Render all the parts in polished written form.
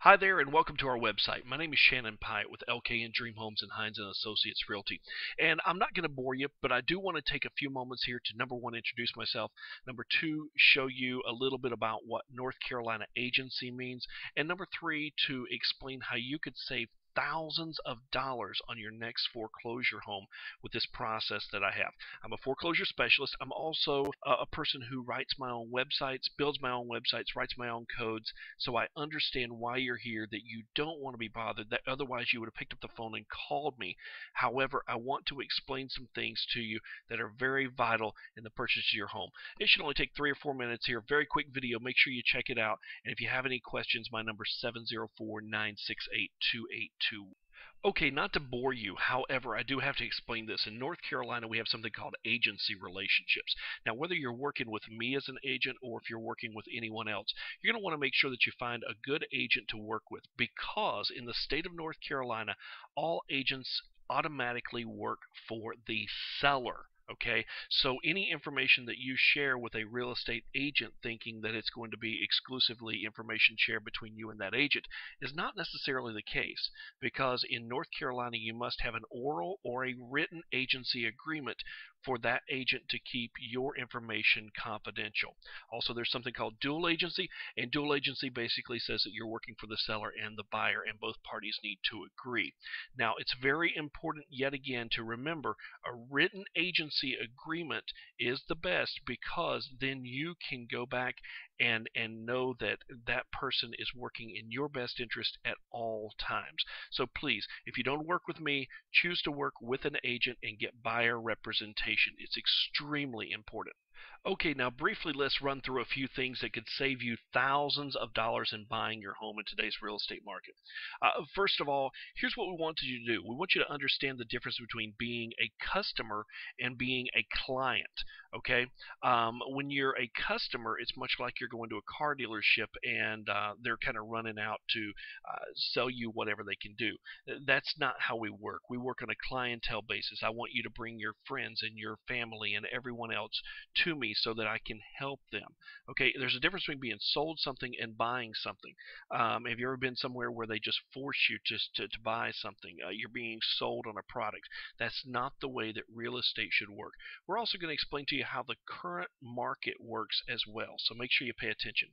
Hi there, and welcome to our website. My name is Shannon Pyatt with LKN Dream Homes and Hines and Associates Realty. And I'm not going to bore you, but I do want to take a few moments here to number one, introduce myself. Number two, show you a little bit about what North Carolina agency means. And number three, to explain how you could save thousands of dollars on your next foreclosure home with this process that I have. I'm a foreclosure specialist. I'm also a person who writes my own websites, builds my own websites, writes my own codes, so I understand why you're here, that you don't want to be bothered, that otherwise you would have picked up the phone and called me. However, I want to explain some things to you that are very vital in the purchase of your home. It should only take 3 or 4 minutes here. Very quick video. Make sure you check it out. And if you have any questions, my number is 704-968-2822. Okay, not to bore you, however, I do have to explain this. In North Carolina, we have something called agency relationships. Now, whether you're working with me as an agent or if you're working with anyone else, you're going to want to make sure that you find a good agent to work with, because in the state of North Carolina, all agents automatically work for the seller. Okay, so any information that you share with a real estate agent thinking that it's going to be exclusively information shared between you and that agent is not necessarily the case, because in North Carolina you must have an oral or a written agency agreement for that agent to keep your information confidential. Also, there's something called dual agency, and dual agency basically says that you're working for the seller and the buyer, and both parties need to agree. Now, it's very important yet again to remember a written agency agreement is the best, because then you can go back and know that that person is working in your best interest at all times. So please, if you don't work with me, choose to work with an agent and get buyer representation. It's extremely important. Okay, now briefly let's run through a few things that could save you thousands of dollars in buying your home in today's real estate market. First of all, here's what we want you to do. We want you to understand the difference between being a customer and being a client. Okay, when you're a customer, it's much like you're going to a car dealership and they're kind of running out to sell you whatever they can do. That's not how we work. We work on a clientele basis. I want you to bring your friends and your family and everyone else to me so that I can help them. Okay, there's a difference between being sold something and buying something. Have you ever been somewhere where they just force you to buy something? You're being sold on a product. That's not the way that real estate should work. We're also going to explain to you how the current market works as well, so make sure you pay attention.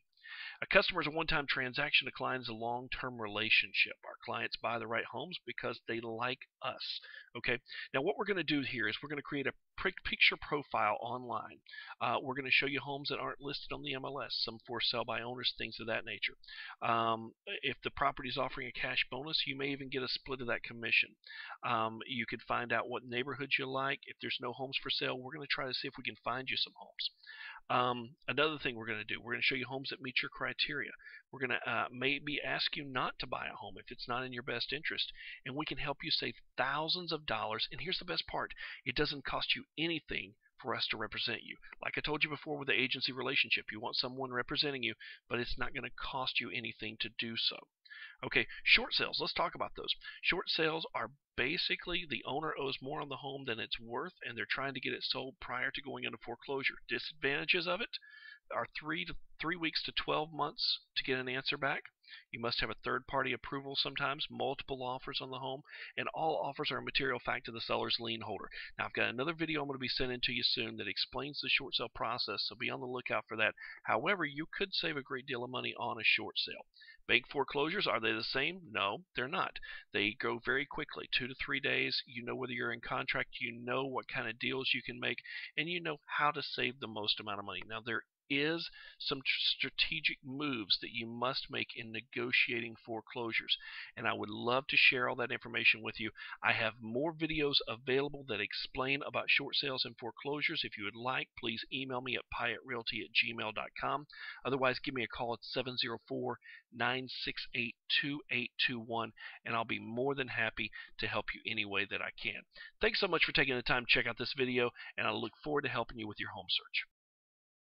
A customer is a one-time transaction. A client is a long-term relationship. Our clients buy the right homes because they like us. Okay. Now, what we're going to do here is we're going to create a picture profile online. We're going to show you homes that aren't listed on the MLS, some for sale by owners, things of that nature. If the property is offering a cash bonus, you may even get a split of that commission. You could find out what neighborhoods you like. If there's no homes for sale, we're going to try to see if we can find you some homes. Another thing we're going to do, we're going to show you homes that meet your criteria. We're going to maybe ask you not to buy a home if it's not in your best interest, and we can help you save thousands of dollars. And here's the best part: it doesn't cost you anything for us to represent you. Like I told you before with the agency relationship, you want someone representing you, but it's not going to cost you anything to do so. Okay, short sales. Let's talk about those. Short sales are basically the owner owes more on the home than it's worth, and they're trying to get it sold prior to going into foreclosure. Disadvantages of it are 3 weeks to 12 months to get an answer back. You must have a third-party approval sometimes, multiple offers on the home, and all offers are a material fact to the seller's lien holder. Now, I've got another video I'm going to be sending to you soon that explains the short sale process, so be on the lookout for that. However, you could save a great deal of money on a short sale. Bank foreclosures, are they the same? No, they're not. They go very quickly, 2 to 3 days. You know whether you're in contract, you know what kind of deals you can make, and you know how to save the most amount of money. Now, there is some strategic moves that you must make in negotiating foreclosures, and I would love to share all that information with you. I have more videos available that explain about short sales and foreclosures. If you would like, please email me at pyattrealty@gmail.com. Otherwise, give me a call at 704-968-2821, and I'll be more than happy to help you any way that I can. Thanks so much for taking the time to check out this video, and I look forward to helping you with your home search.